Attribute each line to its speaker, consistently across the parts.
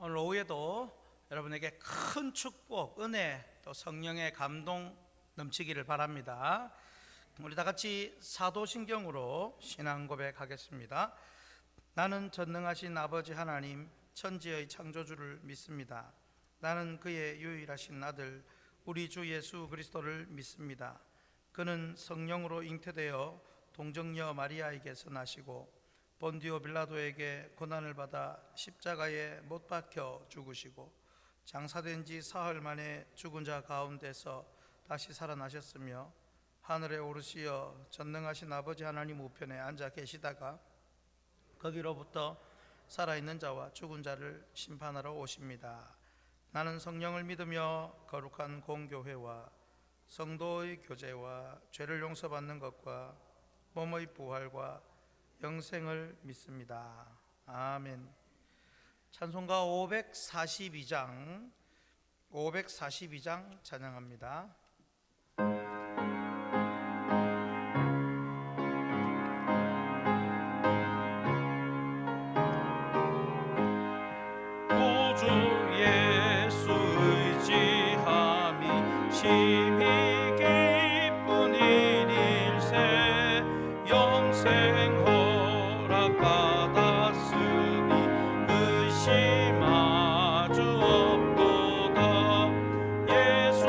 Speaker 1: 오늘 오후에도 여러분에게 큰 축복, 은혜, 또 성령의 감동 넘치기를 바랍니다. 우리 다 같이 사도신경으로 신앙 고백하겠습니다. 나는 전능하신 아버지 하나님, 천지의 창조주를 믿습니다. 나는 그의 유일하신 아들 우리 주 예수 그리스도를 믿습니다. 그는 성령으로 잉태되어 동정녀 마리아에게서 나시고 본디오 빌라도에게 고난을 받아 십자가에 못 박혀 죽으시고 장사된 지 사흘 만에 죽은 자 가운데서 다시 살아나셨으며 하늘에 오르시어 전능하신 아버지 하나님 우편에 앉아 계시다가 거기로부터 살아있는 자와 죽은 자를 심판하러 오십니다. 나는 성령을 믿으며 거룩한 공교회와 성도의 교제와 죄를 용서받는 것과 몸의 부활과 영생을 믿습니다. 아멘. 찬송가 542장 찬양합니다. 구주 예수 의지함이 심히 기쁜 일일세 영생 허락받았으니 의심하주 없도다. 예수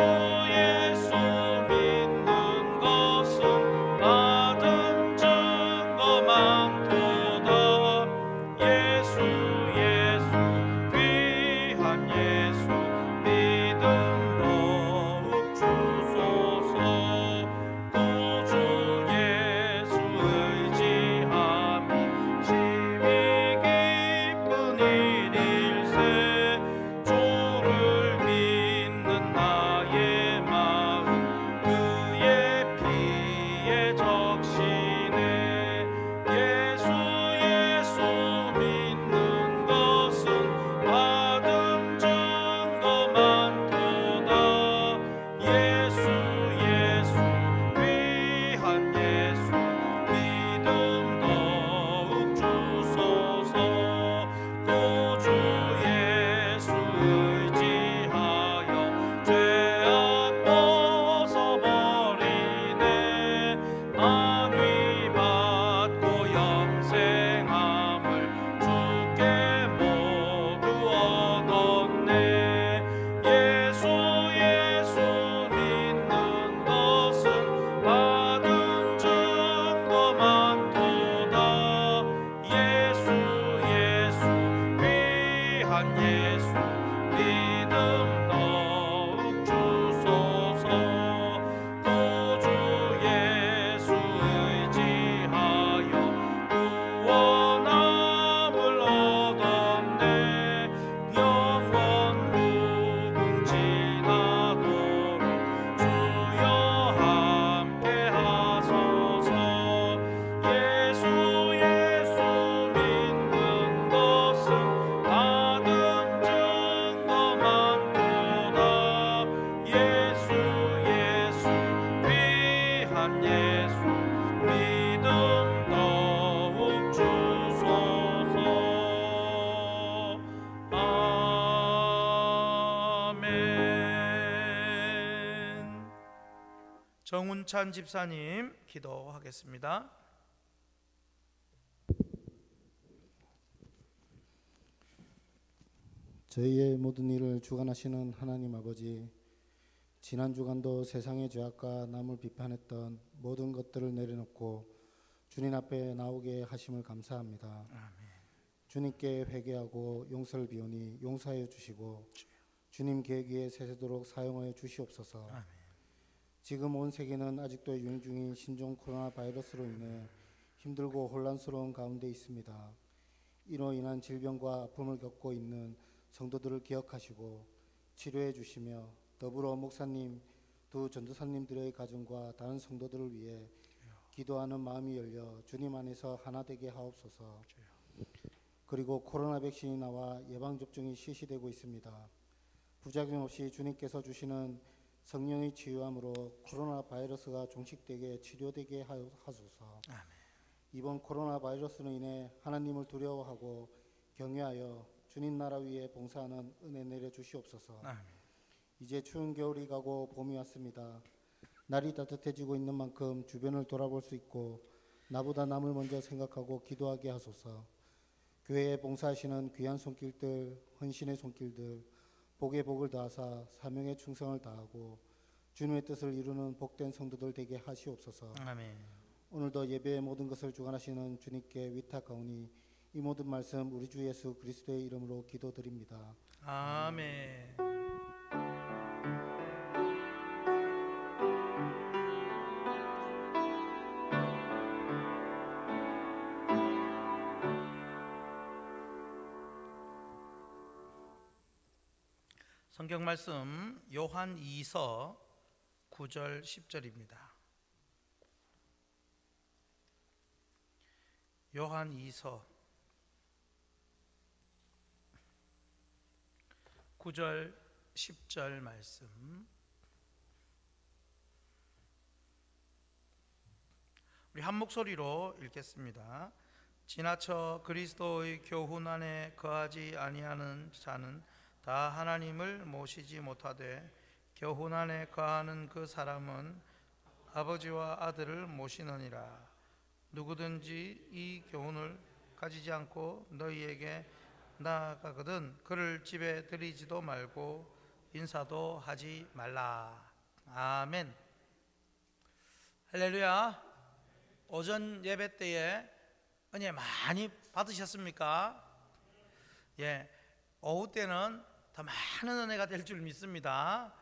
Speaker 1: 믿는 것은 받은 증거 많도다. 예수 귀한 예수 믿음 더욱 주소서. 구주 예수 의지함이 심히 기쁜 일일세 주를 믿는 나의 마음 그의 피에 적시네. 예수 믿는 것은 받은 증거 많도다. 예수 귀한 예수 믿음 더욱 주소서. 구주 예수 의지하여 죄악 벗어버리네. 안위 받고 영생함을 주께 모두 얻었네. 예수 믿는 것은 받은 증거 많도다. 예수 귀한 예수 믿음 더욱 주소서. 구주 예수 의지하여 구원함을 얻었네. 영원 무궁지나도록 주여 함께 하소서. 예수 믿는 것은 받은 증거 많도다. 예수 귀한 예수 믿음 더욱 주소서. 아멘. 정운찬 집사님 기도하겠습니다.
Speaker 2: 저희의 모든 일을 주관하시는 하나님 아버지, 지난 주간도 세상의 죄악과 남을 비판했던 모든 것들을 내려놓고 주님 앞에 나오게 하심을 감사합니다.
Speaker 1: 아멘.
Speaker 2: 주님께 회개하고 용서를 비우니 용서하여 주시고 주님 계획 위에 세세도록 사용하여 주시옵소서.
Speaker 1: 아멘.
Speaker 2: 지금 온 세계는 아직도 유행 중인 신종 코로나 바이러스로 인해 힘들고 혼란스러운 가운데 있습니다. 이로 인한 질병과 아픔을 겪고 있는 성도들을 기억하시고 치료해 주시며 더불어 목사님, 두 전도사님들의 가정과 다른 성도들을 위해 기도하는 마음이 열려 주님 안에서 하나 되게 하옵소서. 그리고 코로나 백신이 나와 예방접종이 실시되고 있습니다. 부작용 없이 주님께서 주시는 성령의 치유함으로 코로나 바이러스가 종식되게 치료되게 하소서.
Speaker 1: 아멘.
Speaker 2: 이번 코로나 바이러스로 인해 하나님을 두려워하고 경외하여 주님 나라 위에 봉사하는 은혜 내려 주시옵소서.
Speaker 1: 아멘.
Speaker 2: 이제 추운 겨울이 가고 봄이 왔습니다. 날이 따뜻해지고 있는 만큼 주변을 돌아볼 수 있고 나보다 남을 먼저 생각하고 기도하게 하소서. 교회에 봉사하시는 귀한 손길들, 헌신의 손길들, 복에 복을 더하사 사명에 충성을 다하고 주님의 뜻을 이루는 복된 성도들 되게 하시옵소서.
Speaker 1: 아멘.
Speaker 2: 오늘도 예배의 모든 것을 주관하시는 주님께 위탁하오니 이 모든 말씀 우리 주 예수 그리스도의 이름으로 기도드립니다.
Speaker 1: 아멘. 성경 말씀 요한 2서 9절 10절입니다. 요한 2서 9절 10절 말씀. 우리 한 목소리로 읽겠습니다. 지나쳐 그리스도의 교훈 안에 거하지 아니하는 자는 다 하나님을 모시지 못하되 교훈 안에 거하는 그 사람은 아버지와 아들을 모시느니라. 누구든지 이 교훈을 가지지 않고 너희에게 나아가거든 그를 집에 들이지도 말고 인사도 하지 말라. 아멘. 할렐루야. 오전 예배 때에 은혜 많이 받으셨습니까? 예, 오후 때는 더 많은 은혜가 될 줄 믿습니다.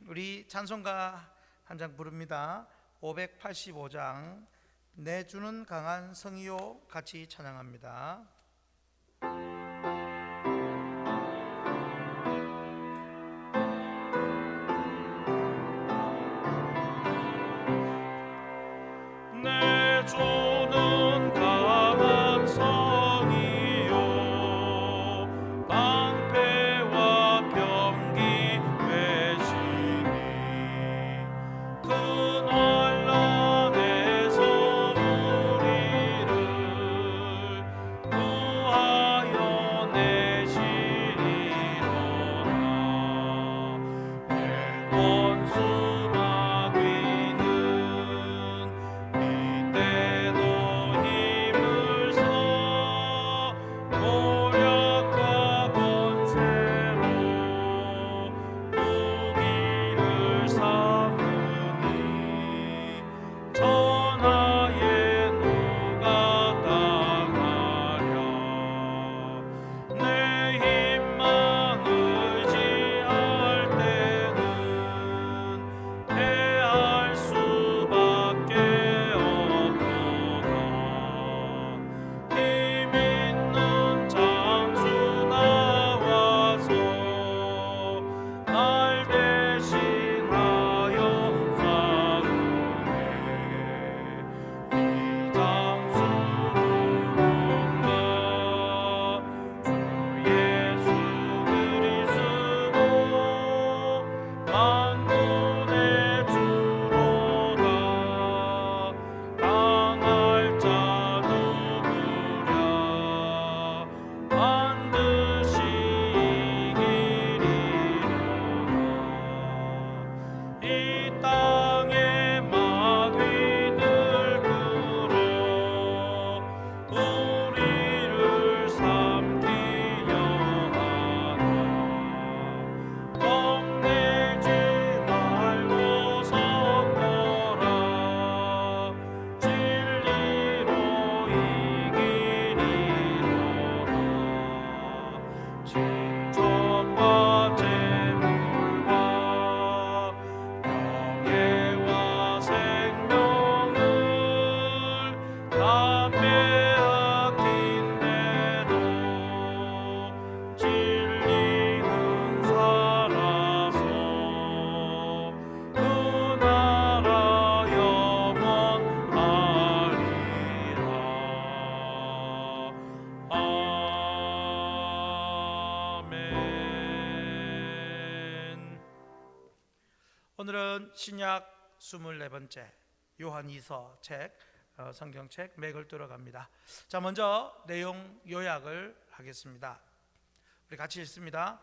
Speaker 1: 우리 찬송가 한 장 부릅니다. 585장 내 주는 강한 성이요 같이 찬양합니다. 내 주는 강한 성이요 방패와 병기 되시니 그 환난에서 우리를 구하여 내시리로다. 내 원수 마귀는 이때도 힘을 써 노력과 권세로 무기를 삼으니 천하에 누가 당하랴. 내 힘만 의지할 때는 패할 수밖에 없도다. 힘 있는 장수 나와서 날 대신하여 싸우네. 이 장수 누군가 주 예수 그리스도 만군의 주로다. 당할 자 누구랴 반드시 이기리로다. 이 땅의 마귀들 끌어 우리를 삼키려 하나. 겁내지 말고 섰거라. 진리로 이기리로다. 신족과 재물과 명예와 생명을 다 빼앗긴데도 진리는 살아서 그 나라 영원하리라. 아멘. 오늘은 신약 24번째 요한 2서 책 성경책 맥을 뚫어갑니다. 자, 먼저 내용 요약을 하겠습니다. 우리 같이 읽습니다.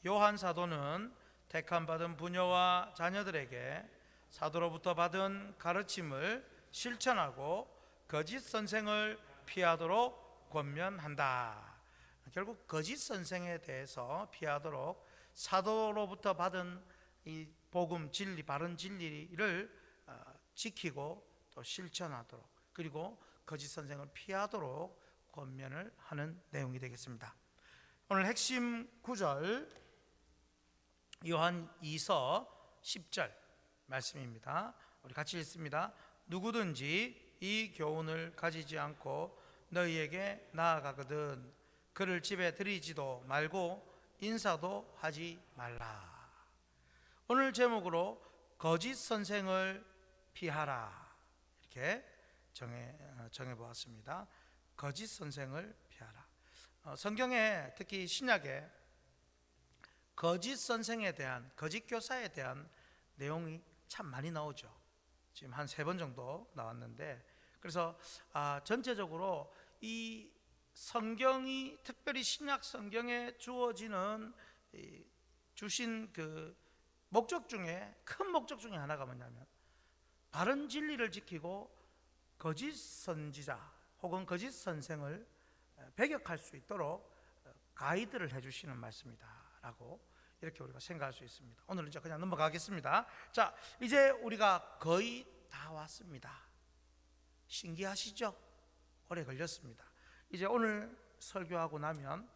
Speaker 1: 요한 사도는 택함 받은 부녀와 자녀들에게 사도로부터 받은 가르침을 실천하고 거짓 선생을 피하도록 권면한다. 결국 거짓 선생에 대해서 피하도록 사도로부터 받은 이 복음 진리, 바른 진리를 지키고 또 실천하도록, 그리고 거짓 선생을 피하도록 권면을 하는 내용이 되겠습니다. 오늘 핵심 구절 요한 2서 10절 말씀입니다. 우리 같이 읽습니다. 누구든지 이 교훈을 가지지 않고 너희에게 나아가거든 그를 집에 들이지도 말고 인사도 하지 말라. 오늘 제목으로 거짓 선생을 피하라 이렇게 정해 보았습니다. 거짓 선생을 피하라. 성경에 특히 신약에 거짓 선생에 대한, 거짓 교사에 대한 내용이 참 많이 나오죠. 지금 한 3번 정도 나왔는데, 그래서 전체적으로 이 성경이, 특별히 신약 성경에 주신 그 목적 중에, 큰 목적 중에 하나가 뭐냐면 바른 진리를 지키고 거짓 선지자 혹은 거짓 선생을 배격할 수 있도록 가이드를 해주시는 말씀이다라고 이렇게 우리가 생각할 수 있습니다. 오늘은 이제 그냥 넘어가겠습니다. 자, 이제 우리가 거의 다 왔습니다. 신기하시죠? 오래 걸렸습니다. 이제 오늘 설교하고 나면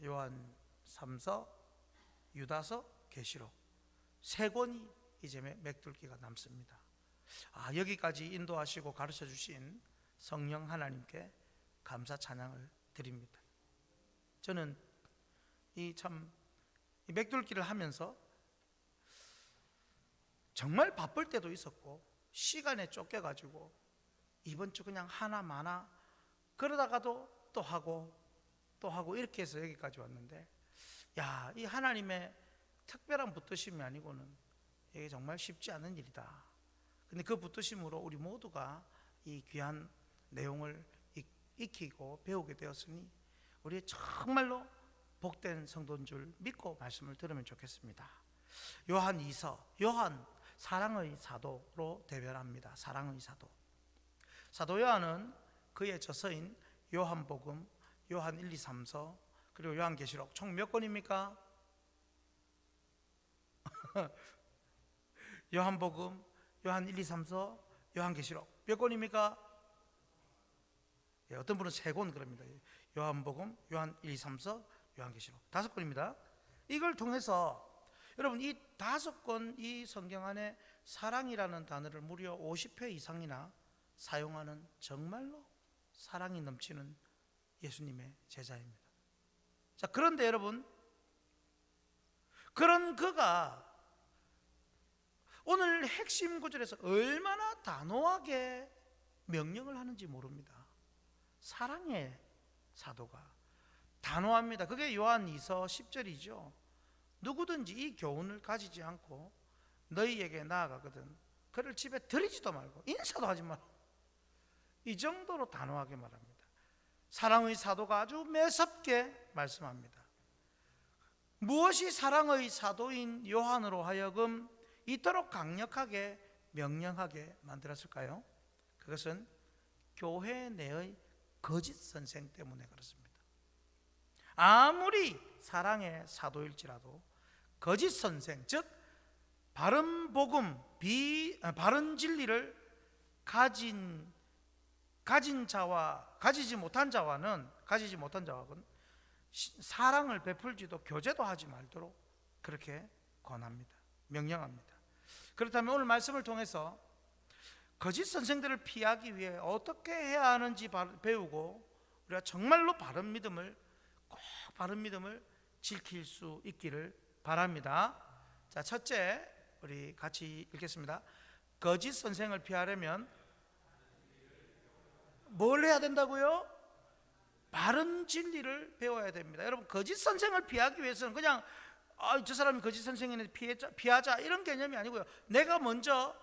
Speaker 1: 요한 3서, 유다서, 계시록 3권이 이제 맥둘기가 남습니다. 여기까지 인도하시고 가르쳐 주신 성령 하나님께 감사 찬양을 드립니다. 저는 이 맥둘기를 하면서 정말 바쁠 때도 있었고 시간에 쫓겨가지고 이번 주 그냥 하나마나 그러다가도 또 하고 이렇게 해서 여기까지 왔는데, 이 하나님의 특별한 붙드심이 아니고는 이게 정말 쉽지 않은 일이다. 근데 그 붙드심으로 우리 모두가 이 귀한 내용을 익히고 배우게 되었으니 우리 정말로 복된 성도인 줄 믿고 말씀을 들으면 좋겠습니다. 요한 2서, 요한 사랑의 사도로 대변합니다. 사랑의 사도. 사도 요한은 그의 저서인 요한복음, 요한 1, 2, 3서, 그리고 요한계시록 총 몇 권입니까? 요한복음, 요한 1, 2, 3서, 요한계시록 몇 권입니까? 어떤 분은 3권 그럽니다. 요한복음, 요한 1, 2, 3서, 요한계시록 5권입니다. 이걸 통해서 여러분 이 5권 이 성경 안에 사랑이라는 단어를 무려 50회 이상이나 사용하는 정말로 사랑이 넘치는 예수님의 제자입니다. 자, 그런데 여러분, 그런 그가 오늘 핵심 구절에서 얼마나 단호하게 명령을 하는지 모릅니다. 사랑의 사도가 단호합니다. 그게 요한 2서 10절이죠. 누구든지 이 교훈을 가지지 않고 너희에게 나아가거든 그를 집에 들이지도 말고 인사도 하지 말고, 이 정도로 단호하게 말합니다. 사랑의 사도가 아주 매섭게 말씀합니다. 무엇이 사랑의 사도인 요한으로 하여금 이토록 강력하게 명령하게 만들었을까요? 그것은 교회 내의 거짓 선생 때문에 그렇습니다. 아무리 사랑의 사도일지라도 거짓 선생, 즉 바른 복음, 바른 진리를 가진 자와 가지지 못한 자와는 사랑을 베풀지도 교제도 하지 말도록 그렇게 권합니다. 명령합니다. 그렇다면 오늘 말씀을 통해서 거짓 선생들을 피하기 위해 어떻게 해야 하는지 배우고 우리가 정말로 바른 믿음을 지킬 수 있기를 바랍니다. 자, 첫째, 우리 같이 읽겠습니다. 거짓 선생을 피하려면 뭘 해야 된다고요? 바른 진리를 배워야 됩니다. 여러분, 거짓 선생을 피하기 위해서는 그냥 저 사람이 거짓 선생이네 피하자 이런 개념이 아니고요. 내가 먼저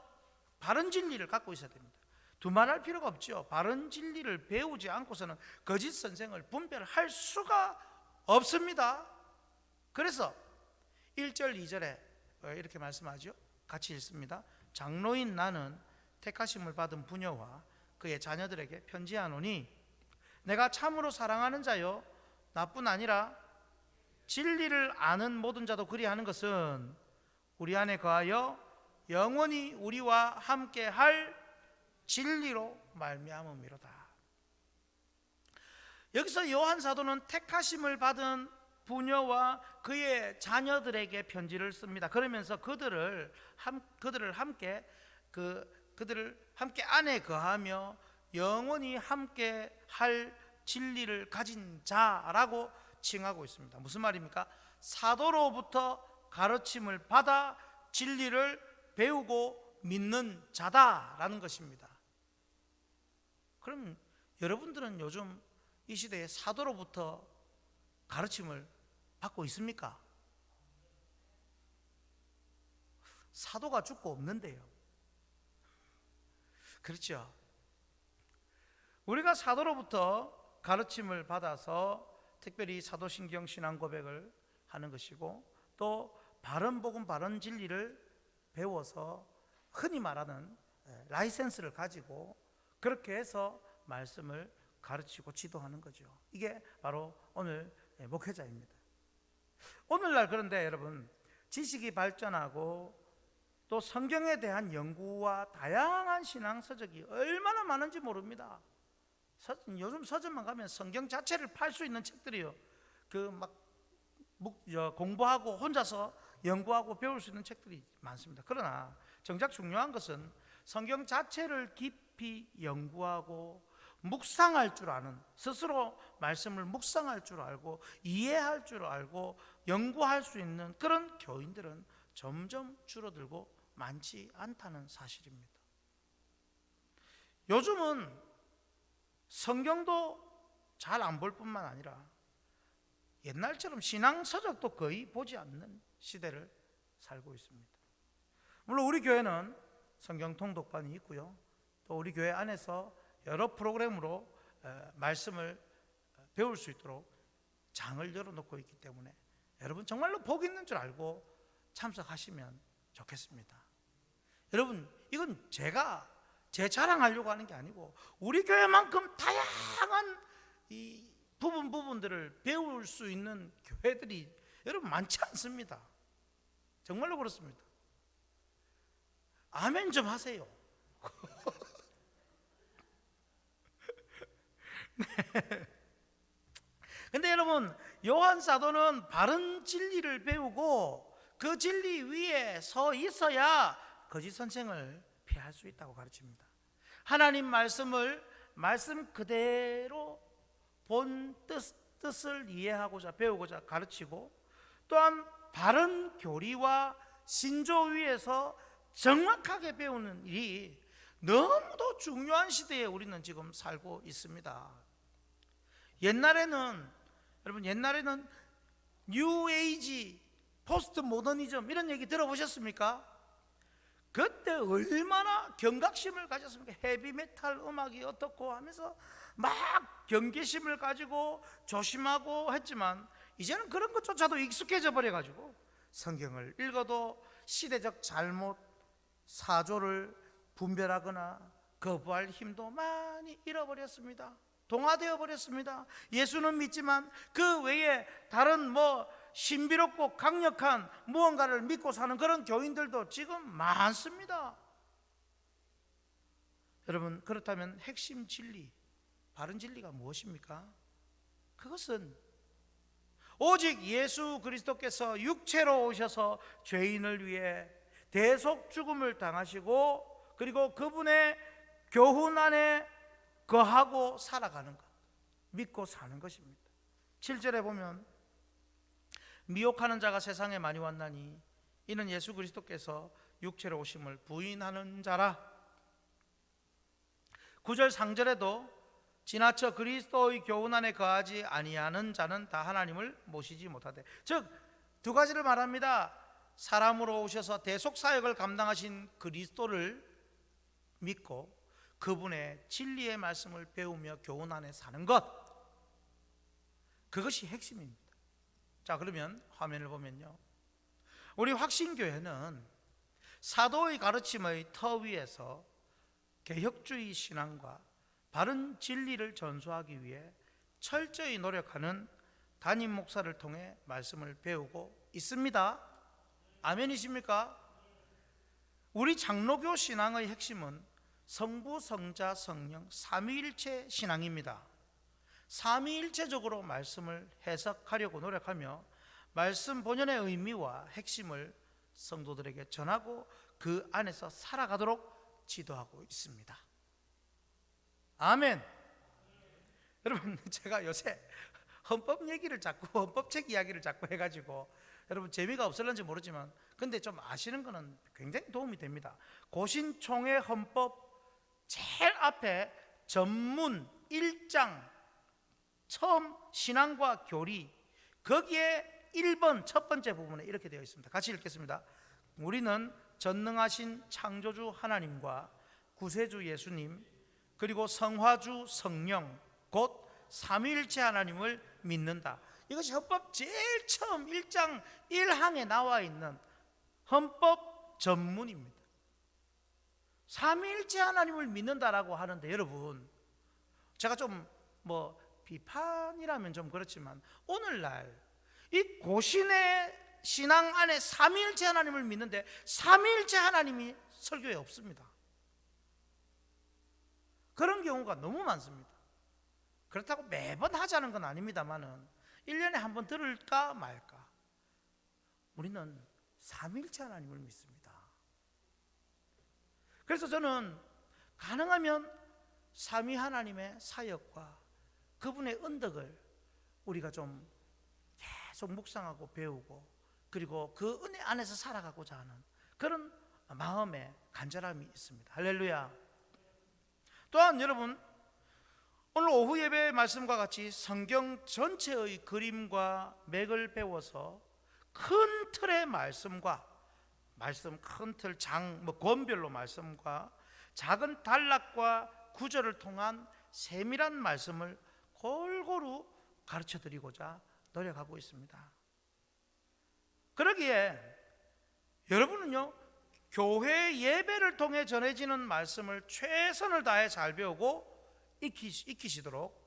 Speaker 1: 바른 진리를 갖고 있어야 됩니다. 두말할 필요가 없죠. 바른 진리를 배우지 않고서는 거짓 선생을 분별할 수가 없습니다. 그래서 1절 2절에 이렇게 말씀하죠. 같이 읽습니다. 장로인 나는 택하심을 받은 부녀와 그의 자녀들에게 편지하노니 내가 참으로 사랑하는 자요 나뿐 아니라 진리를 아는 모든 자도 그리하는 것은 우리 안에 거하여 영원히 우리와 함께 할 진리로 말미암음이로다. 여기서 요한 사도는 택하심을 받은 부녀와 그의 자녀들에게 편지를 씁니다. 그러면서 그들을 함께 안에 거하며 영원히 함께 할 진리를 가진 자라고 칭하고 있습니다. 무슨 말입니까? 사도로부터 가르침을 받아 진리를 배우고 믿는 자다라는 것입니다. 그럼 여러분들은 요즘 이 시대에 사도로부터 가르침을 받고 있습니까? 사도가 죽고 없는데요. 그렇죠? 우리가 사도로부터 가르침을 받아서 특별히 사도신경 신앙 고백을 하는 것이고 또 바른 복음 바른 진리를 배워서 흔히 말하는 라이센스를 가지고 그렇게 해서 말씀을 가르치고 지도하는 거죠. 이게 바로 오늘 목회자입니다. 오늘날 그런데 여러분 지식이 발전하고 또 성경에 대한 연구와 다양한 신앙 서적이 얼마나 많은지 모릅니다. 요즘 서점만 가면 성경 자체를 팔 수 있는 책들이요. 공부하고 혼자서 연구하고 배울 수 있는 책들이 많습니다. 그러나 정작 중요한 것은 성경 자체를 깊이 연구하고 묵상할 줄 아는, 스스로 말씀을 묵상할 줄 알고 이해할 줄 알고 연구할 수 있는 그런 교인들은 점점 줄어들고 많지 않다는 사실입니다. 요즘은 성경도 잘 안 볼 뿐만 아니라 옛날처럼 신앙 서적도 거의 보지 않는 시대를 살고 있습니다. 물론 우리 교회는 성경 통독반이 있고요. 또 우리 교회 안에서 여러 프로그램으로 말씀을 배울 수 있도록 장을 열어놓고 있기 때문에 여러분 정말로 복 있는 줄 알고 참석하시면 좋겠습니다. 여러분 이건 제가 제 자랑하려고 하는 게 아니고 우리 교회만큼 다양한 이 부분들을 배울 수 있는 교회들이 여러분 많지 않습니다. 정말로 그렇습니다. 아멘 좀 하세요. 네. 근데 여러분 요한 사도는 바른 진리를 배우고 그 진리 위에 서 있어야 거짓 선생을 피할 수 있다고 가르칩니다. 하나님 말씀을 말씀 그대로 본 뜻을 이해하고자 배우고자 가르치고 또한 바른 교리와 신조 위에서 정확하게 배우는 일이 너무도 중요한 시대에 우리는 지금 살고 있습니다. 옛날에는 뉴 에이지, 포스트 모더니즘 이런 얘기 들어보셨습니까? 그때 얼마나 경각심을 가졌습니까? 헤비메탈 음악이 어떻고 하면서 막 경계심을 가지고 조심하고 했지만 이제는 그런 것조차도 익숙해져 버려가지고 성경을 읽어도 시대적 잘못 사조를 분별하거나 거부할 힘도 많이 잃어버렸습니다. 동화되어 버렸습니다. 예수는 믿지만 그 외에 다른 신비롭고 강력한 무언가를 믿고 사는 그런 교인들도 지금 많습니다. 여러분 그렇다면 핵심 진리, 바른 진리가 무엇입니까? 그것은 오직 예수 그리스도께서 육체로 오셔서 죄인을 위해 대속 죽음을 당하시고 그리고 그분의 교훈 안에 거하고 살아가는 것, 믿고 사는 것입니다. 7절에 보면 미혹하는 자가 세상에 많이 왔나니 이는 예수 그리스도께서 육체로 오심을 부인하는 자라. 9절 상절에도 지나쳐 그리스도의 교훈 안에 거하지 아니하는 자는 다 하나님을 모시지 못하되, 즉 두 가지를 말합니다. 사람으로 오셔서 대속 사역을 감당하신 그리스도를 믿고 그분의 진리의 말씀을 배우며 교훈 안에 사는 것, 그것이 핵심입니다. 자, 그러면 화면을 보면요, 우리 확신교회는 사도의 가르침의 터 위에서 개혁주의 신앙과 바른 진리를 전수하기 위해 철저히 노력하는 담임 목사를 통해 말씀을 배우고 있습니다. 아멘이십니까? 우리 장로교 신앙의 핵심은 성부, 성자, 성령 삼위일체 신앙입니다. 삼위일체적으로 말씀을 해석하려고 노력하며 말씀 본연의 의미와 핵심을 성도들에게 전하고 그 안에서 살아가도록 지도하고 있습니다. 아멘. 여러분, 제가 요새 헌법 얘기를 자꾸, 헌법책 이야기를 자꾸 해가지고 여러분 재미가 없을런지 모르지만 근데 좀 아시는 거는 굉장히 도움이 됩니다. 고신총회 헌법 제일 앞에 전문 1장 처음 신앙과 교리, 거기에 1번 첫 번째 부분에 이렇게 되어 있습니다. 같이 읽겠습니다. 우리는 전능하신 창조주 하나님과 구세주 예수님, 그리고 성화주 성령 곧 삼위일체 하나님을 믿는다. 이것이 헌법 제일 처음 1장 1항에 나와 있는 헌법 전문입니다. 삼위일체 하나님을 믿는다라고 하는데 여러분, 제가 좀 비판이라면 좀 그렇지만 오늘날 이 고신의 신앙 안에 삼위일체 하나님을 믿는데 삼위일체 하나님이 설교에 없습니다. 그런 경우가 너무 많습니다. 그렇다고 매번 하자는 건 아닙니다만은 1년에 한 번 들을까 말까. 우리는 삼위일체 하나님을 믿습니다. 그래서 저는 가능하면 삼위 하나님의 사역과 그분의 언덕을 우리가 좀 계속 묵상하고 배우고 그리고 그 은혜 안에서 살아가고자 하는 그런 마음의 간절함이 있습니다. 할렐루야. 또한 여러분, 오늘 오후 예배 말씀과 같이 성경 전체의 그림과 맥을 배워서 큰 틀의 말씀과 큰 틀 권별로 말씀과 작은 단락과 구절을 통한 세밀한 말씀을 골고루 가르쳐 드리고자 노력하고 있습니다. 그러기에 여러분은요, 교회 예배를 통해 전해지는 말씀을 최선을 다해 잘 배우고 익히시도록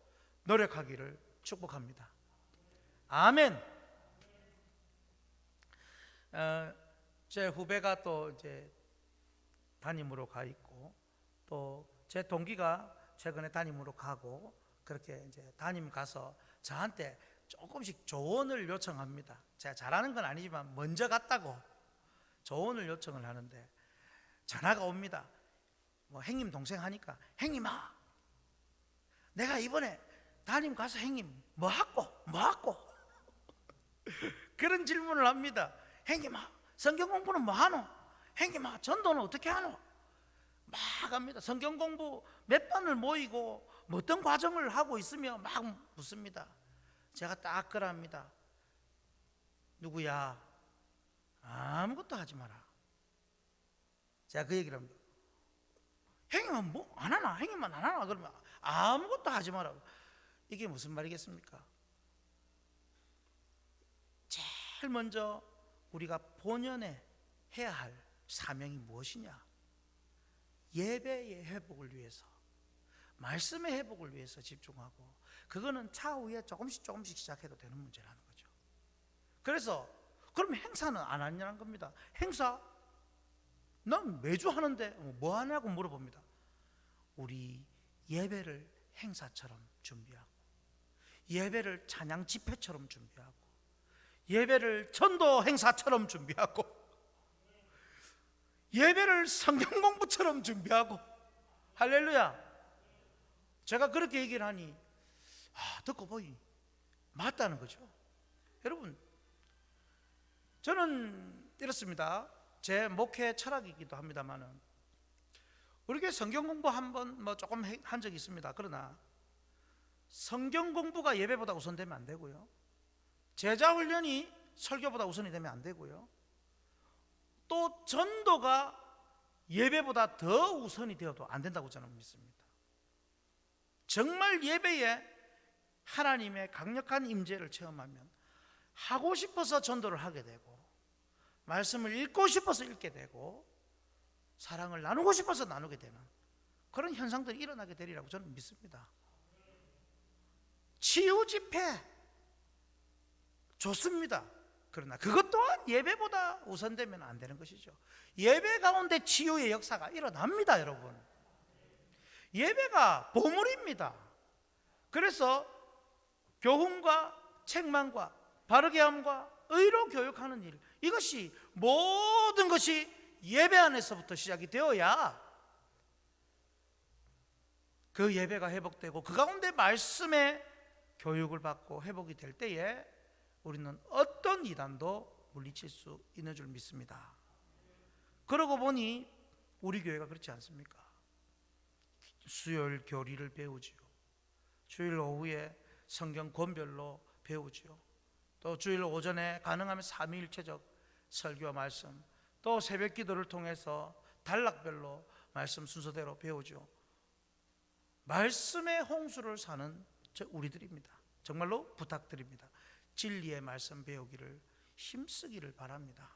Speaker 1: 노력하기를 축복합니다. 아멘. 제 후배가 또 이제 담임으로 가 있고 또 제 동기가 최근에 담임으로 가고 그렇게 이제 담임 가서 저한테 조금씩 조언을 요청합니다. 제가 잘하는 건 아니지만 먼저 갔다고 조언을 요청을 하는데 전화가 옵니다. 형님 동생 하니까, 형님아, 내가 이번에 담임 가서 형님 뭐 하고 그런 질문을 합니다. 형님아, 성경 공부는 뭐 하노? 형님아, 전도는 어떻게 하노? 막 합니다. 성경 공부 몇 반을 모이고 어떤 과정을 하고 있으며 막 묻습니다. 제가 딱 그럽니다. 누구야? 아무것도 하지 마라. 제가 그 얘기를 합니다. 형님은 뭐 안 하나? 형님만 안 하나? 그러면 아무것도 하지 마라. 이게 무슨 말이겠습니까? 제일 먼저 우리가 본연에 해야 할 사명이 무엇이냐? 예배의 회복을 위해서, 말씀의 회복을 위해서 집중하고, 그거는 차후에 조금씩 시작해도 되는 문제라는 거죠. 그래서 그럼 행사는 안 하냐는 겁니다. 행사? 난 매주 하는데 뭐 하냐고 물어봅니다. 우리 예배를 행사처럼 준비하고, 예배를 찬양 집회처럼 준비하고, 예배를 전도 행사처럼 준비하고, 예배를 성경 공부처럼 준비하고. 할렐루야. 제가 그렇게 얘기를 하니 듣고 보니 맞다는 거죠. 여러분, 저는 이렇습니다. 제 목회 철학이기도 합니다만은 우리 성경 공부 한번 조금 한 적이 있습니다. 그러나 성경 공부가 예배보다 우선되면 안 되고요, 제자 훈련이 설교보다 우선이 되면 안 되고요, 또 전도가 예배보다 더 우선이 되어도 안 된다고 저는 믿습니다. 정말 예배에 하나님의 강력한 임재를 체험하면 하고 싶어서 전도를 하게 되고, 말씀을 읽고 싶어서 읽게 되고, 사랑을 나누고 싶어서 나누게 되는 그런 현상들이 일어나게 되리라고 저는 믿습니다. 치유 집회 좋습니다. 그러나 그것 또한 예배보다 우선되면 안 되는 것이죠. 예배 가운데 치유의 역사가 일어납니다, 여러분. 예배가 보물입니다. 그래서 교훈과 책망과 바르게 함과 의로 교육하는 일, 이것이 모든 것이 예배 안에서부터 시작이 되어야 그 예배가 회복되고 그 가운데 말씀의 교육을 받고 회복이 될 때에 우리는 어떤 이단도 물리칠 수 있는 줄 믿습니다. 그러고 보니 우리 교회가 그렇지 않습니까? 수요일 교리를 배우지요. 주일 오후에 성경 권별로 배우지요. 또 주일 오전에 가능하면 삼위일체적 설교와 말씀, 또 새벽 기도를 통해서 단락별로 말씀 순서대로 배우죠. 말씀의 홍수를 사는 우리들입니다. 정말로 부탁드립니다. 진리의 말씀 배우기를 힘쓰기를 바랍니다.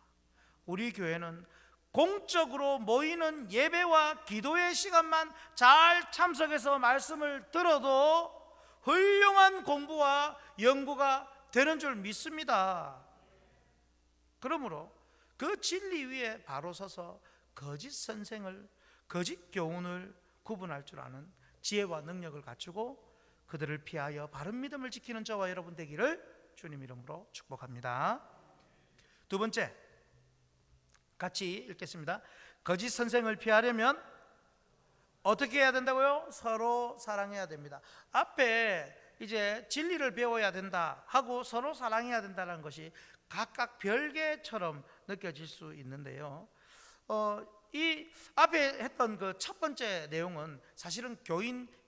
Speaker 1: 우리 교회는 공적으로 모이는 예배와 기도의 시간만 잘 참석해서 말씀을 들어도 훌륭한 공부와 연구가 되는 줄 믿습니다. 그러므로 그 진리 위에 바로 서서 거짓 선생을, 거짓 교훈을 구분할 줄 아는 지혜와 능력을 갖추고 그들을 피하여 바른 믿음을 지키는 저와 여러분 되기를 주님 이름으로 축복합니다. 두 번째, 같이 읽겠습니다. 거짓 선생을 피하려면 어떻게 해야 된다고요? 서로 사랑해야 됩니다. 앞에 이제 진리를 배워야 된다 하고 서로 사랑해야 된다는 것이 각각 별개처럼 느껴질 수 있는데요. 이 앞에 했던 그 첫 번째 내용은 사실은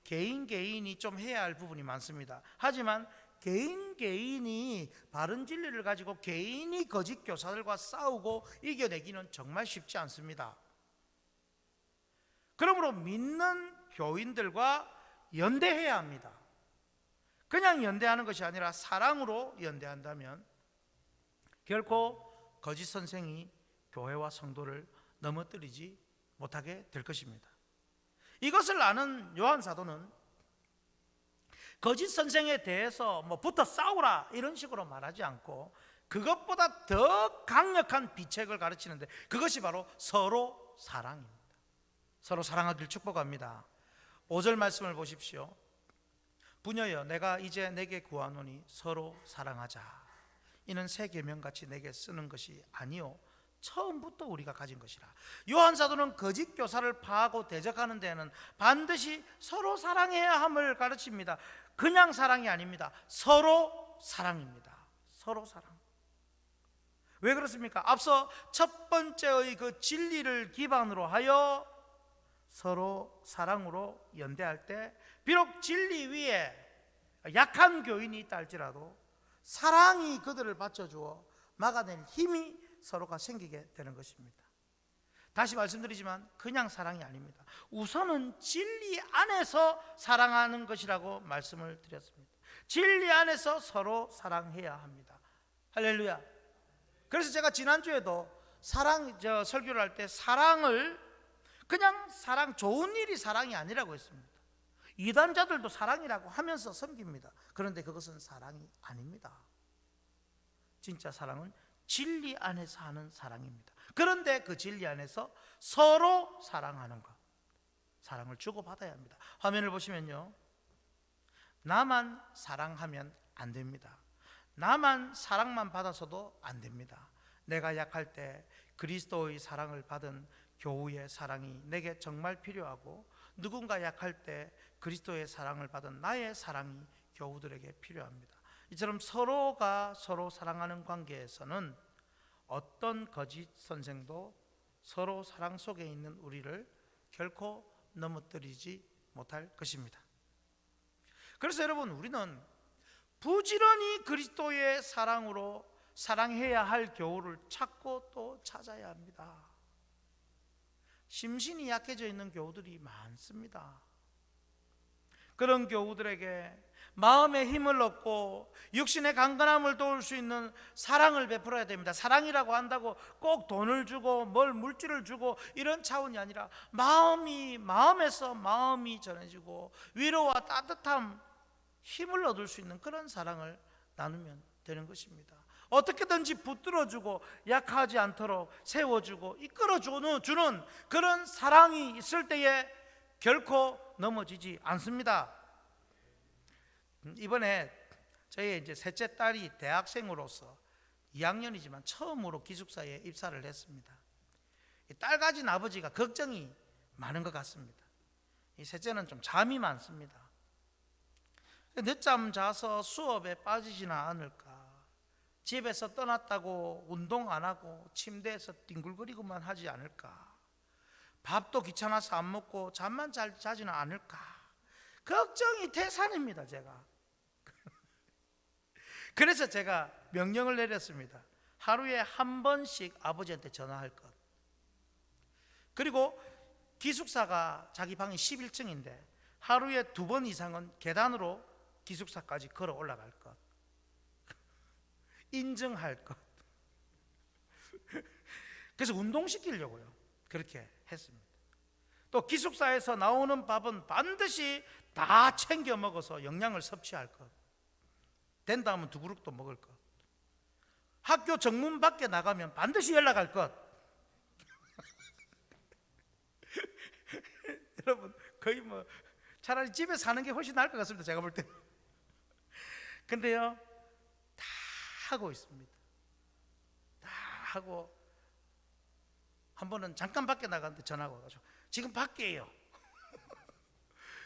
Speaker 1: 개인이 좀 해야 할 부분이 많습니다. 하지만 개인이 바른 진리를 가지고 개인이 거짓 교사들과 싸우고 이겨내기는 정말 쉽지 않습니다. 그러므로 믿는 교인들과 연대해야 합니다. 그냥 연대하는 것이 아니라 사랑으로 연대한다면 결코 거짓 선생이 교회와 성도를 넘어뜨리지 못하게 될 것입니다. 이것을 아는 요한 사도는 거짓 선생에 대해서 붙어 싸우라 이런 식으로 말하지 않고 그것보다 더 강력한 비책을 가르치는데 그것이 바로 서로 사랑입니다. 서로 사랑하길 축복합니다. 5절 말씀을 보십시오. 부녀여 내가 이제 내게 구하노니 서로 사랑하자. 이는 새 계명같이 내게 쓰는 것이 아니요 처음부터 우리가 가진 것이라. 요한 사도는 거짓 교사를 파하고 대적하는 데에는 반드시 서로 사랑해야 함을 가르칩니다. 그냥 사랑이 아닙니다. 서로 사랑입니다. 서로 사랑. 왜 그렇습니까? 앞서 첫 번째의 그 진리를 기반으로 하여 서로 사랑으로 연대할 때 비록 진리 위에 약한 교인이 있다 할지라도 사랑이 그들을 받쳐주어 막아낼 힘이 서로가 생기게 되는 것입니다. 다시 말씀드리지만 그냥 사랑이 아닙니다. 우선은 진리 안에서 사랑하는 것이라고 말씀을 드렸습니다. 진리 안에서 서로 사랑해야 합니다. 할렐루야. 그래서 제가 지난주에도 설교를 할 때 사랑을 그냥 좋은 일이 사랑이 아니라고 했습니다. 이단자들도 사랑이라고 하면서 섬깁니다. 그런데 그것은 사랑이 아닙니다. 진짜 사랑은 진리 안에서 하는 사랑입니다. 그런데 그 진리 안에서 서로 사랑하는 것, 사랑을 주고받아야 합니다. 화면을 보시면요, 나만 사랑하면 안 됩니다. 나만 사랑만 받아서도 안 됩니다. 내가 약할 때 그리스도의 사랑을 받은 교우의 사랑이 내게 정말 필요하고 누군가 약할 때 그리스도의 사랑을 받은 나의 사랑이 교우들에게 필요합니다. 이처럼 서로가 서로 사랑하는 관계에서는 어떤 거짓 선생도 서로 사랑 속에 있는 우리를 결코 넘어뜨리지 못할 것입니다. 그래서 여러분, 우리는 부지런히 그리스도의 사랑으로 사랑해야 할 교우를 찾고 또 찾아야 합니다. 심신이 약해져 있는 교우들이 많습니다. 그런 교우들에게 마음의 힘을 얻고 육신의 강건함을 도울 수 있는 사랑을 베풀어야 됩니다. 사랑이라고 한다고 꼭 돈을 주고 뭘 물질을 주고 이런 차원이 아니라 마음에서 마음이 전해지고 위로와 따뜻함, 힘을 얻을 수 있는 그런 사랑을 나누면 되는 것입니다. 어떻게든지 붙들어주고 약하지 않도록 세워주고 이끌어주는 그런 사랑이 있을 때에 결코 넘어지지 않습니다. 이번에 저희 이제 셋째 딸이 대학생으로서 2학년이지만 처음으로 기숙사에 입사를 했습니다. 딸 가진 아버지가 걱정이 많은 것 같습니다. 이 셋째는 좀 잠이 많습니다. 늦잠 자서 수업에 빠지지는 않을까, 집에서 떠났다고 운동 안 하고 침대에서 뒹굴거리고만 하지 않을까, 밥도 귀찮아서 안 먹고 잠만 잘 자지는 않을까, 걱정이 태산입니다. 제가 그래서 제가 명령을 내렸습니다. 하루에 한 번씩 아버지한테 전화할 것, 그리고 기숙사가 자기 방이 11층인데 하루에 2번 이상은 계단으로 기숙사까지 걸어 올라갈 것, 인증할 것. 그래서 운동시키려고요 그렇게 했습니다. 또 기숙사에서 나오는 밥은 반드시 다 챙겨 먹어서 영양을 섭취할 것, 된다면 2그릇도 먹을 것, 학교 정문 밖에 나가면 반드시 연락할 것. 여러분 거의 뭐 차라리 집에 사는 게 훨씬 나을 것 같습니다, 제가 볼 때. 근데요, 다 하고 있습니다. 다 하고 한 번은 잠깐 밖에 나갔는데 전화가 와가지고 지금 밖에요.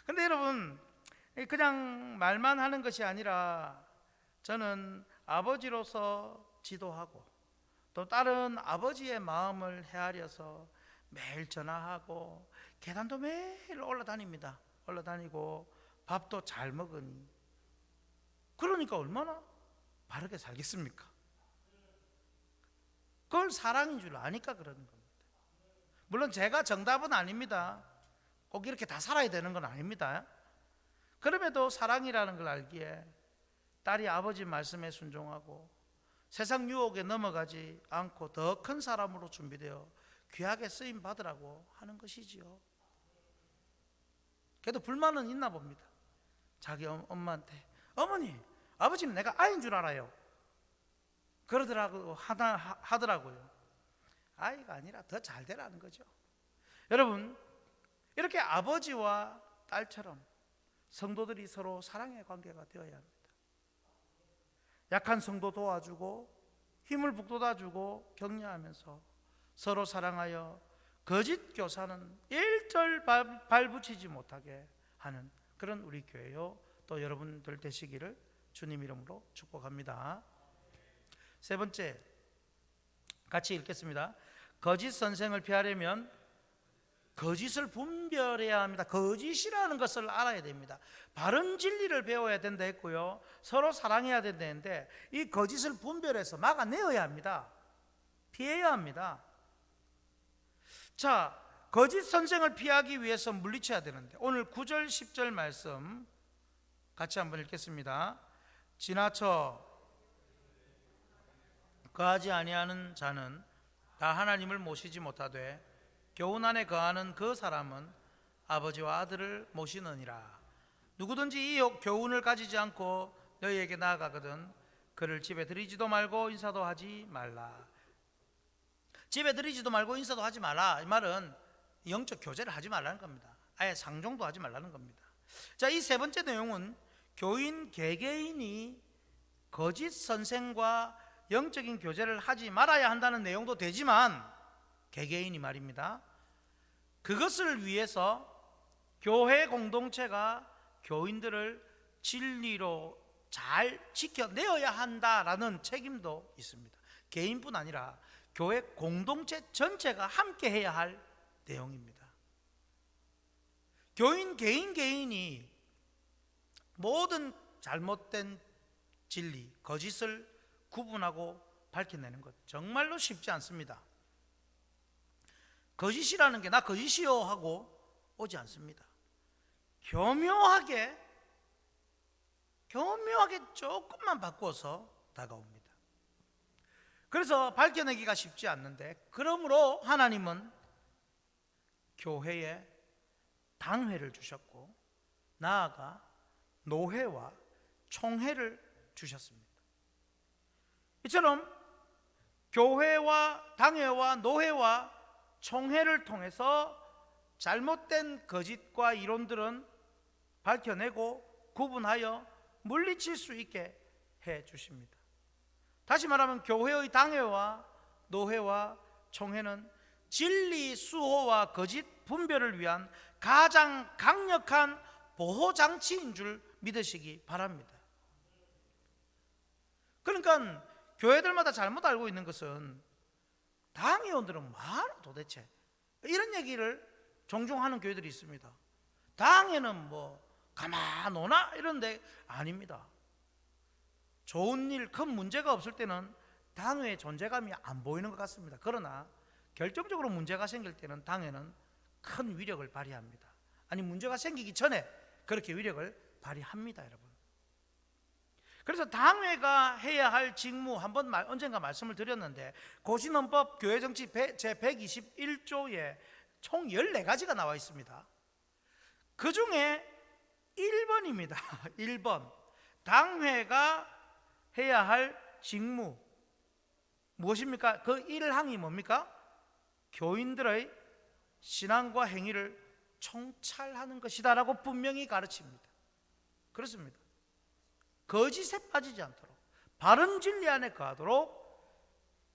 Speaker 1: 근데 여러분, 그냥 말만 하는 것이 아니라 저는 아버지로서 지도하고 또 다른 아버지의 마음을 헤아려서 매일 전화하고 계단도 매일 올라다닙니다. 올라다니고 밥도 잘 먹으니, 그러니까 얼마나 바르게 살겠습니까? 그걸 사랑인 줄 아니까 그러는 겁니다. 물론 제가 정답은 아닙니다. 꼭 이렇게 다 살아야 되는 건 아닙니다. 그럼에도 사랑이라는 걸 알기에 딸이 아버지 말씀에 순종하고 세상 유혹에 넘어가지 않고 더 큰 사람으로 준비되어 귀하게 쓰임 받으라고 하는 것이지요. 그래도 불만은 있나 봅니다. 자기 엄마한테 어머니, 아버지는 내가 아이인 줄 알아요 하더라고요. 아이가 아니라 더 잘 되라는 거죠. 여러분, 이렇게 아버지와 딸처럼 성도들이 서로 사랑의 관계가 되어야 합니다. 약한 성도 도와주고 힘을 북돋아주고 격려하면서 서로 사랑하여 거짓 교사는 일절 발붙이지 못하게 하는 그런 우리 교회요, 또 여러분들 되시기를 주님 이름으로 축복합니다. 세 번째, 같이 읽겠습니다. 거짓 선생을 피하려면 거짓을 분별해야 합니다. 거짓이라는 것을 알아야 됩니다. 바른 진리를 배워야 된다 했고요, 서로 사랑해야 된다는데 이 거짓을 분별해서 막아내어야 합니다. 피해야 합니다. 자, 거짓 선생을 피하기 위해서 물리쳐야 되는데 오늘 9절 10절 말씀 같이 한번 읽겠습니다. 지나쳐 거하지 아니하는 자는 다 하나님을 모시지 못하되 교훈 안에 거하는 그 사람은 아버지와 아들을 모시느니라. 누구든지 이 교훈을 가지지 않고 너희에게 나아가거든 그를 집에 들이지도 말고 인사도 하지 말라. 집에 들이지도 말고 인사도 하지 말라, 이 말은 영적 교제를 하지 말라는 겁니다. 아예 상종도 하지 말라는 겁니다. 자, 이 세 번째 내용은 교인 개개인이 거짓 선생과 영적인 교제를 하지 말아야 한다는 내용도 되지만, 개개인이 말입니다, 그것을 위해서 교회 공동체가 교인들을 진리로 잘 지켜내어야 한다라는 책임도 있습니다. 개인뿐 아니라 교회 공동체 전체가 함께 해야 할 내용입니다. 교인 개인이 모든 잘못된 진리, 거짓을 구분하고 밝혀내는 것 정말로 쉽지 않습니다. 거짓이라는 게 나 거짓이요 하고 오지 않습니다. 교묘하게 교묘하게 조금만 바꿔서 다가옵니다. 그래서 밝혀내기가 쉽지 않는데, 그러므로 하나님은 교회에 당회를 주셨고 나아가 노회와 총회를 주셨습니다. 이처럼 교회와 당회와 노회와 총회를 통해서 잘못된 거짓과 이론들은 밝혀내고 구분하여 물리칠 수 있게 해 주십니다. 다시 말하면 교회의 당회와 노회와 총회는 진리 수호와 거짓 분별을 위한 가장 강력한 보호장치인 줄 믿으시기 바랍니다. 그러니까 교회들마다 잘못 알고 있는 것은 당회원들은 뭐하러 도대체, 이런 얘기를 종종 하는 교회들이 있습니다. 당회는 뭐 가만 오나 이런데 아닙니다. 좋은 일, 큰 문제가 없을 때는 당회의 존재감이 안 보이는 것 같습니다. 그러나 결정적으로 문제가 생길 때는 당회는 큰 위력을 발휘합니다. 아니, 문제가 생기기 전에 그렇게 위력을 발휘합니다, 여러분. 그래서 당회가 해야 할 직무, 언젠가 말씀을 드렸는데, 고신헌법 교회정치 제 121조에 총 14가지가 나와 있습니다. 그 중에 1번입니다. 1번. 당회가 해야 할 직무 무엇입니까? 그 1항이 뭡니까? 교인들의 신앙과 행위를 총찰하는 것이다라고 분명히 가르칩니다. 그렇습니다. 거짓에 빠지지 않도록, 바른 진리 안에 거하도록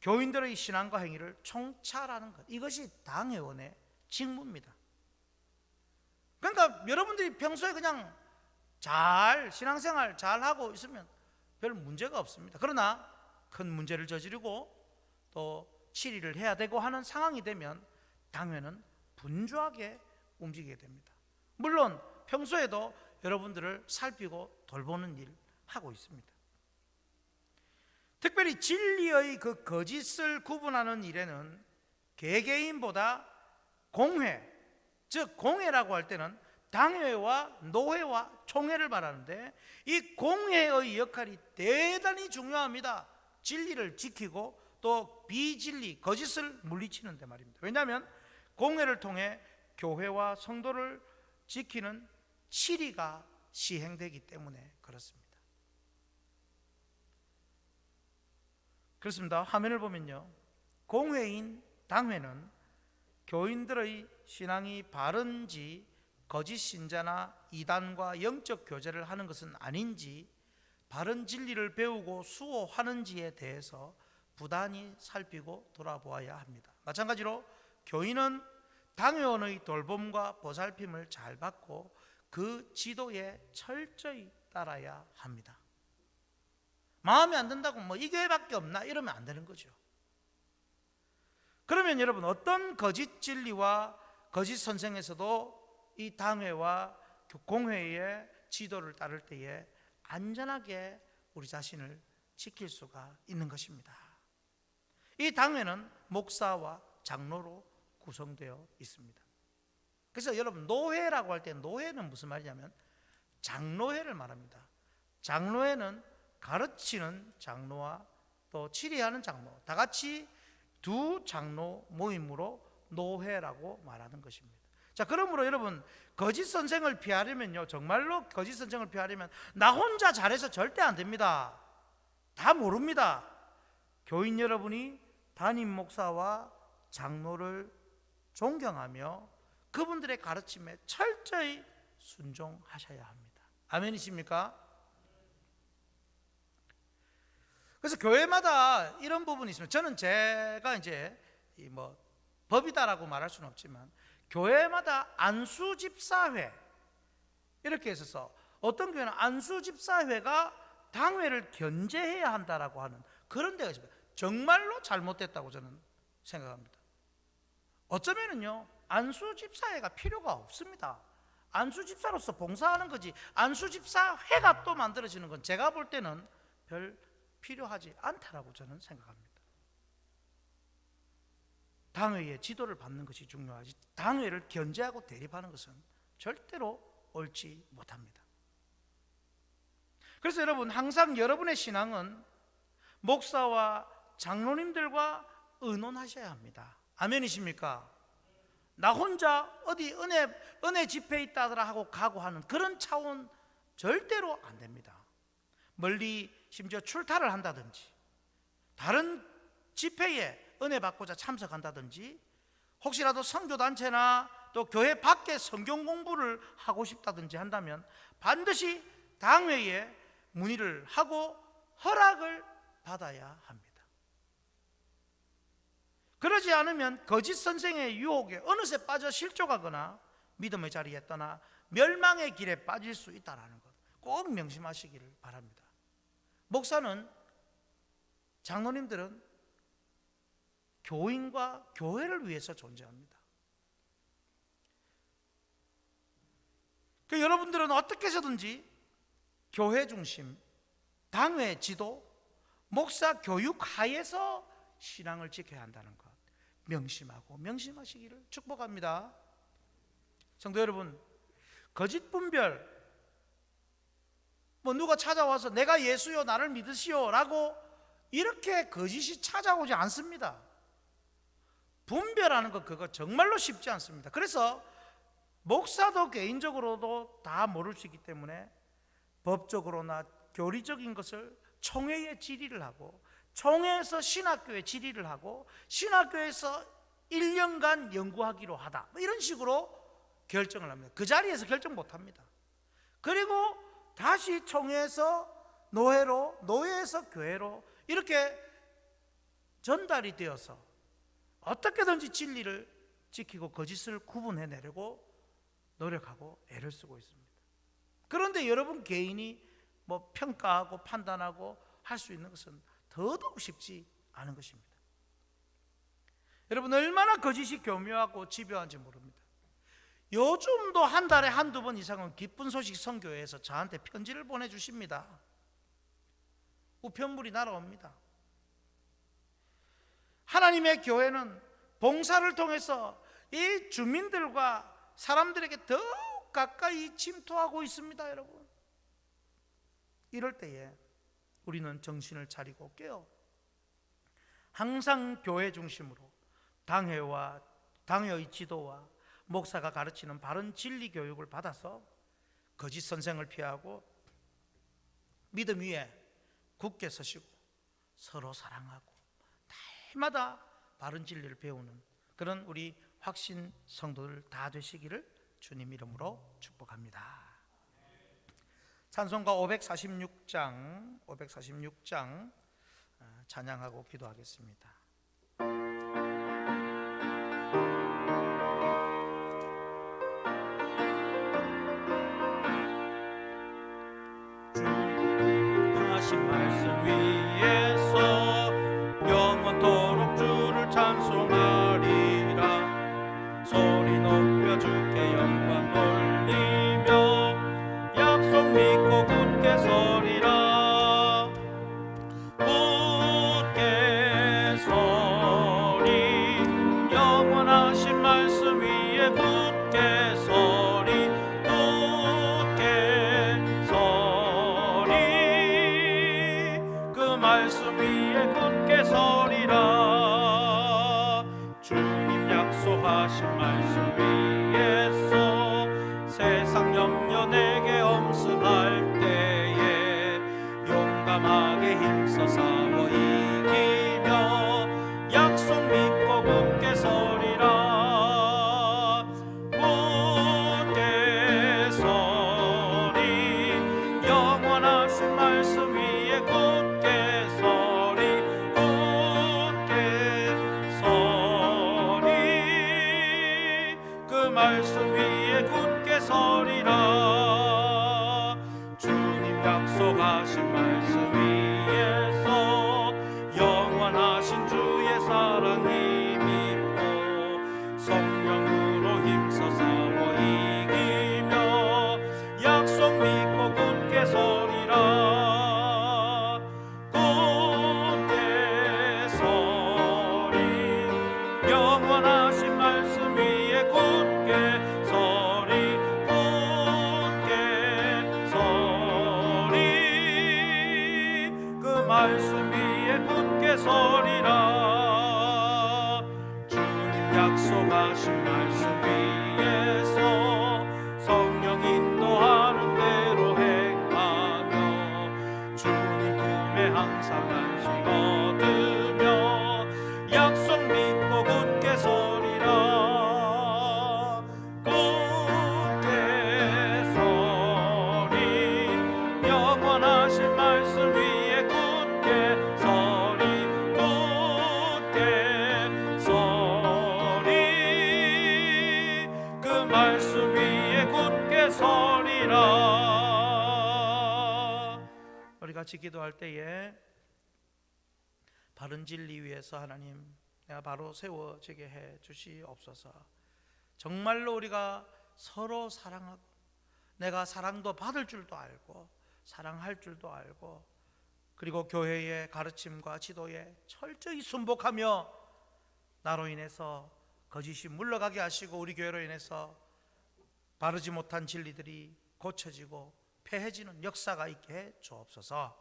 Speaker 1: 교인들의 신앙과 행위를 총찰하는 것, 이것이 당회원의 직무입니다. 그러니까 여러분들이 평소에 그냥 신앙생활 잘 하고 있으면 별 문제가 없습니다. 그러나 큰 문제를 저지르고 또 치리를 해야 되고 하는 상황이 되면 당회는 분주하게 움직이게 됩니다. 물론 평소에도 여러분들을 살피고 돌보는 일 하고 있습니다. 특별히 진리의 그 거짓을 구분하는 일에는 개개인보다 공회, 즉 공회라고 할 때는 당회와 노회와 총회를 말하는데, 이 공회의 역할이 대단히 중요합니다. 진리를 지키고 또 비진리, 거짓을 물리치는 데 말입니다. 왜냐하면 공회를 통해 교회와 성도를 지키는 치리가 시행되기 때문에 그렇습니다. 그렇습니다. 화면을 보면요, 공회인 당회는 교인들의 신앙이 바른지, 거짓 신자나 이단과 영적 교제를 하는 것은 아닌지, 바른 진리를 배우고 수호하는지에 대해서 부단히 살피고 돌아보아야 합니다. 마찬가지로 교인은 당회원의 돌봄과 보살핌을 잘 받고 그 지도에 철저히 따라야 합니다. 마음에 안 든다고 뭐 이 교회밖에 없나 이러면 안 되는 거죠. 그러면 여러분, 어떤 거짓 진리와 거짓 선생에서도 이 당회와 공회의 지도를 따를 때에 안전하게 우리 자신을 지킬 수가 있는 것입니다. 이 당회는 목사와 장로로 구성되어 있습니다. 그래서 여러분, 노회라고 할 때 노회는 무슨 말이냐면 장로회를 말합니다. 장로회는 가르치는 장로와 또 치리하는 장로, 다 같이 두 장로 모임으로 노회라고 말하는 것입니다. 자, 그러므로 여러분, 거짓 선생을 피하려면요, 정말로 거짓 선생을 피하려면 나 혼자 잘해서 절대 안 됩니다. 다 모릅니다. 교인 여러분이 담임 목사와 장로를 존경하며 그분들의 가르침에 철저히 순종하셔야 합니다. 아멘이십니까? 그래서 교회마다 이런 부분이 있습니다. 저는 제가 이제 법이다라고 말할 수는 없지만 교회마다 안수집사회 이렇게 있어서, 어떤 교회는 안수집사회가 당회를 견제해야 한다라고 하는 그런 데가 있습니다. 정말로 잘못됐다고 저는 생각합니다. 어쩌면은요, 안수집사회가 필요가 없습니다. 안수집사로서 봉사하는 거지, 안수집사회가 또 만들어지는 건 제가 볼 때는 별 필요하지 않다라고 저는 생각합니다. 당회의 지도를 받는 것이 중요하지, 당회를 견제하고 대립하는 것은 절대로 옳지 못합니다. 그래서 여러분, 항상 여러분의 신앙은 목사와 장로님들과 의논하셔야 합니다. 아멘이십니까? 나 혼자 어디 은혜 집회에 있다더라 하고 각오하는 그런 차원 절대로 안 됩니다. 멀리 심지어 출타를 한다든지 다른 집회에 은혜 받고자 참석한다든지 혹시라도 선교단체나 또 교회 밖에 성경 공부를 하고 싶다든지 한다면 반드시 당회에 문의를 하고 허락을 받아야 합니다. 그러지 않으면 거짓 선생의 유혹에 어느새 빠져 실족하거나 믿음의 자리에 떠나 멸망의 길에 빠질 수 있다는 것 꼭 명심하시기를 바랍니다. 목사는, 장로님들은 교인과 교회를 위해서 존재합니다. 여러분들은 어떻게 해서든지 교회 중심, 당회 지도, 목사 교육 하에서 신앙을 지켜야 한다는 것 명심하고 명심하시기를 축복합니다. 성도 여러분, 거짓 분별, 누가 찾아와서 내가 예수요 나를 믿으시오 라고 이렇게 거짓이 찾아오지 않습니다. 분별하는 것 그거 정말로 쉽지 않습니다. 그래서 목사도 개인적으로도 다 모를 수 있기 때문에 법적으로나 교리적인 것을 총회에 질의를 하고, 총회에서 신학교에 질의를 하고, 신학교에서 1년간 연구하기로 하다, 이런 식으로 결정을 합니다. 그 자리에서 결정 못합니다. 그리고 다시 총회에서 노회로, 노회에서 교회로 이렇게 전달이 되어서 어떻게든지 진리를 지키고 거짓을 구분해내려고 노력하고 애를 쓰고 있습니다. 그런데 여러분 개인이 평가하고 판단하고 할 수 있는 것은 더더욱 쉽지 않은 것입니다. 여러분, 얼마나 거짓이 교묘하고 집요한지 모릅니다. 요즘도 한 달에 한두 번 이상은 기쁜 소식 선교회에서 저한테 편지를 보내주십니다. 우편물이 날아옵니다. 하나님의 교회는 봉사를 통해서 이 주민들과 사람들에게 더욱 가까이 침투하고 있습니다. 여러분, 이럴 때에 우리는 정신을 차리고 깨어 항상 교회 중심으로 당회의 지도와 목사가 가르치는 바른 진리 교육을 받아서 거짓 선생을 피하고 믿음 위에 굳게 서시고 서로 사랑하고 날마다 바른 진리를 배우는 그런 우리 확신 성도들 다 되시기를 주님 이름으로 축복합니다. 찬송가 546장 찬양하고 기도하겠습니다. 하신 말씀 위에서 영원토록 주를 찬송하리라. 소리 높여 주께 영광 돌리며 약속 믿고 굳게 서리라. 굳게 서리, 영원하신 말씀 위에 굳게 서리. 말씀 위에 굳게 서리라. 주님 약속하신 말씀 위에서 세상 염려 내게 엄습할 때에 용감하게 힘써 싸워 이기며 약속 믿고 굳게 서리라. 굳게 서리, 영원하신 말씀 위에 굳게 말씀 위에 굳게 서리라. 주님 약속하신 말씀 위에서 영원하신 주의 사랑 힘입고 성령으로 힘써 싸워 이기며 약속 믿고 굳게 서리라. 굳게 서리, 영원하신 말씀 위에 굳게 서리. 굳게 서리, 약속하신 말씀 위에서 성령 인도하는 대로 행하며 주님 품에 항상 안식 얻으며 약속 믿고 굳게 서리라. 굳게 서리 영원하신 말씀 위에 굳게 서리 굳게 서리 그 말씀 위에 굳게 서리라. 우리 같이 기도할 때에 바른 진리 위에서 하나님 내가 바로 세워지게 해 주시옵소서. 정말로 우리가 서로 사랑하고 내가 사랑도 받을 줄도 알고 사랑할 줄도 알고 그리고 교회의 가르침과 지도에 철저히 순복하며 나로 인해서 거짓이 물러가게 하시고 우리 교회로 인해서 바르지 못한 진리들이 고쳐지고 폐해지는 역사가 있게 해 주옵소서.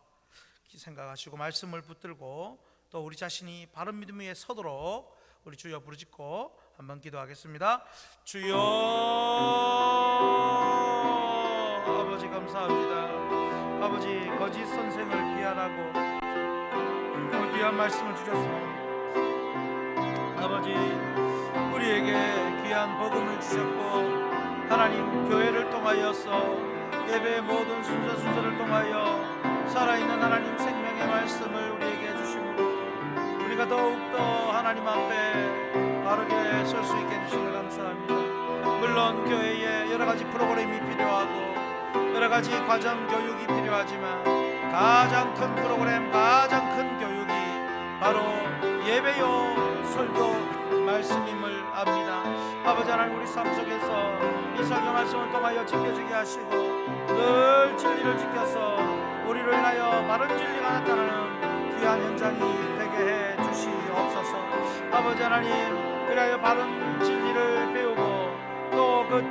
Speaker 1: 생각하시고 말씀을 붙들고 또 우리 자신이 바른 믿음 위에 서도록 우리 주여 부르짖고 한번 기도하겠습니다. 주여 아버지 감사합니다. 아버지 거짓 선생을 비하라고 귀한 말씀을 주셨습니다. 아버지 우리에게 귀한 복음을 주셨고 하나님 교회를 통하여서 예배의 모든 순서를 통하여 살아있는 하나님 생명의 말씀을 우리에게 주심으로 우리가 더욱더 하나님 앞에 바르게 설 수 있게 해주시니 감사합니다. 물론 교회에 여러 가지 프로그램이 필요하고 여러 가지 과정 교육이 필요하지만 가장 큰 프로그램, 가장 큰 교육이 바로 예배요 설교 말씀임을 압니다. 아버지 하나님 우리 삶 속에서 이 설교 말씀을 통하여 지켜지게 하시고 늘 진리를 지켜서 우리로 인하여 바른 진리가 나타나는 귀한 현장이 되게 해 주시옵소서. 아버지 하나님 그리하여 바른 진리를 배우고 또 그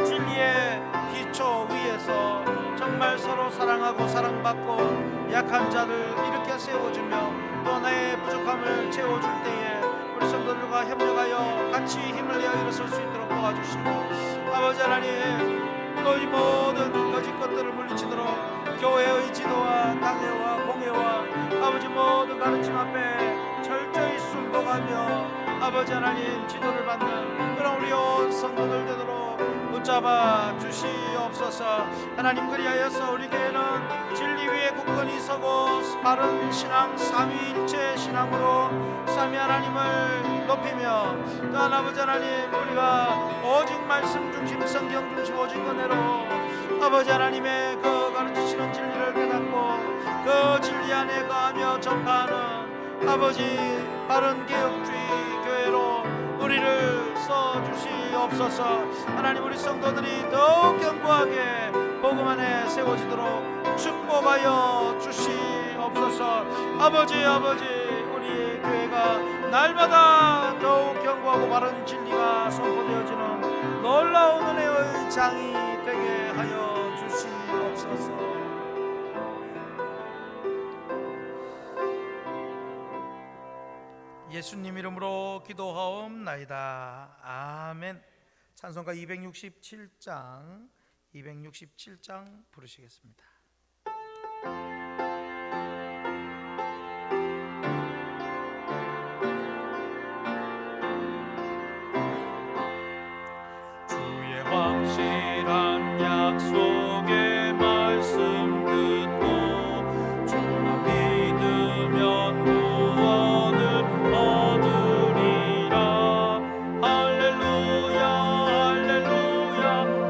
Speaker 1: 진리의 기초 위에서 정말 서로 사랑하고 사랑받고 약한 자를 일으켜 세워주며 또 나의 부족함을 채워줄 때에 우리 성도들과 협력하여 같이 힘을 내어 일어설 수 있도록 도와주시고 아버지 하나님 또 이 모든 거짓 것들을 물리치도록 교회의 지도와 당회와 공회와 아버지 모든 가르침 앞에 철저히 순복하며 아버지 하나님 지도를 받는 그런 우리 온 성도들 되도록 붙잡아 주시옵소서. 하나님 그리하여서 우리 교회는 진리 위에 굳건히 서고 바른 신앙 삼위일체 신앙으로 삼위 하나님을 높이며 또한 아버지 하나님 우리가 오직 말씀 중심 성경 중심 오직 은혜로 아버지 하나님의 그 가르치시는 진리를 깨닫고 그 진리 안에 거하며 전파하는 아버지 바른 개혁주의 교회로 우리를 써주시옵소서. 하나님 우리 성도들이 더욱 견고하게 복음 안에 세워지도록 축복하여 주시옵소서. 아버지 우리 교회가 날마다 더욱 견고하고 바른 진리가 선포되어지는 놀라운 은혜의 장이 되게 하여 주시옵소서. 예수님 이름으로 기도하옵나이다. 아멘. 찬송가 267장 부르시겠습니다. 주의 확실한 약속의 말씀 듣고 주만 믿으면 구원을 얻으리라. 할렐루야 할렐루야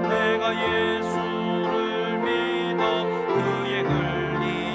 Speaker 1: 내가 예수를 믿어 그의 흘린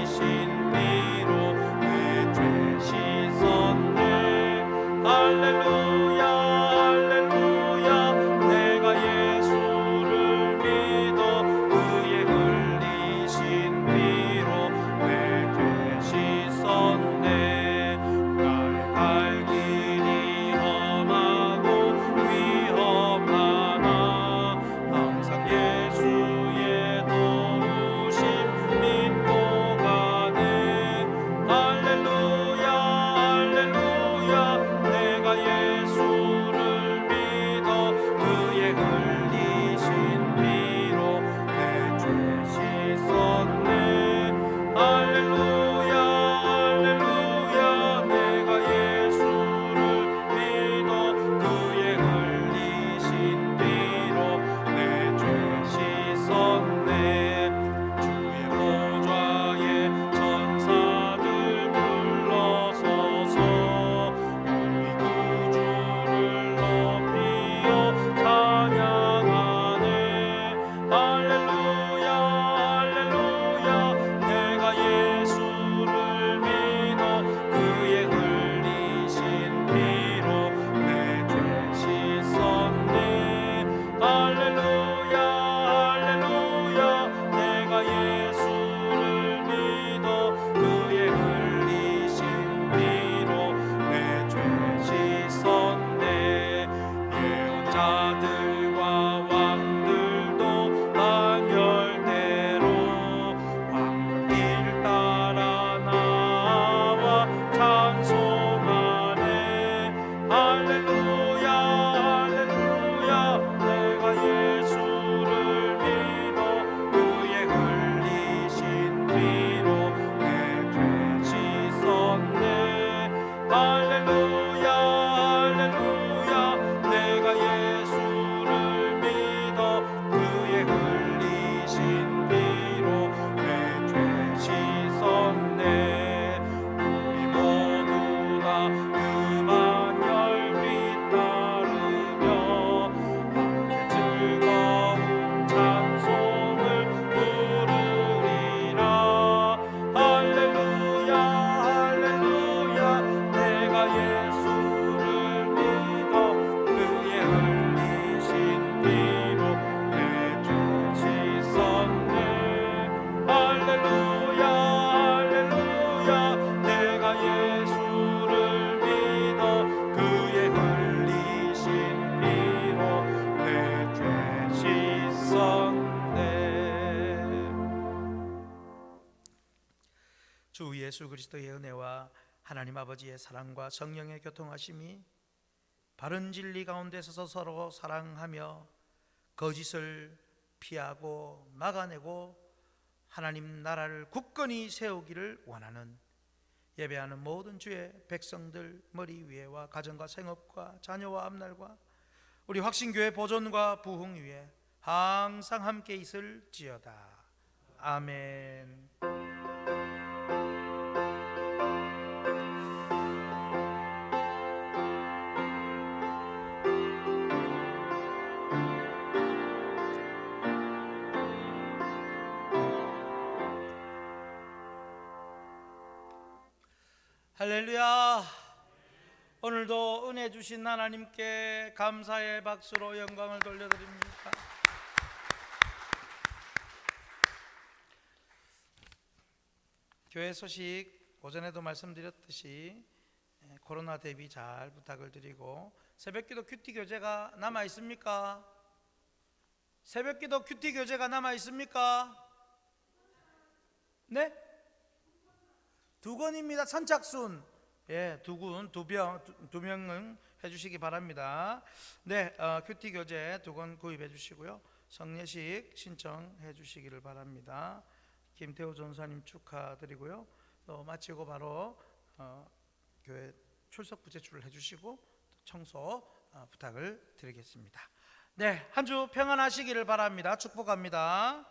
Speaker 1: 그리스도의 은혜와 하나님 아버지의 사랑과 성령의 교통하심이 바른 진리 가운데 서서 서로 사랑하며 거짓을 피하고 막아내고 하나님 나라를 굳건히 세우기를 원하는 예배하는 모든 주의 백성들 머리 위에와 가정과 생업과 자녀와 앞날과 우리 확신교회 보존과 부흥 위에 항상 함께 있을지어다. 아멘. 할렐루야. 오늘도 은혜 주신 하나님께 감사의 박수로 영광을 돌려드립니다. 교회 소식 오전에도 말씀드렸듯이 코로나 대비 잘 부탁을 드리고, 새벽기도 큐티 교재가 남아 있습니까? 새벽기도 큐티 교재가 남아 있습니까? 네? 2권입니다. 선착순 두 명은 해주시기 바랍니다. 네, 큐티 교재 2권 구입해 주시고요. 성례식 신청해 주시기를 바랍니다. 김태호 전사님 축하드리고요. 또 마치고 바로 교회 출석 부제출을 해주시고 청소 부탁을 드리겠습니다. 네, 한 주 평안하시기를 바랍니다. 축복합니다.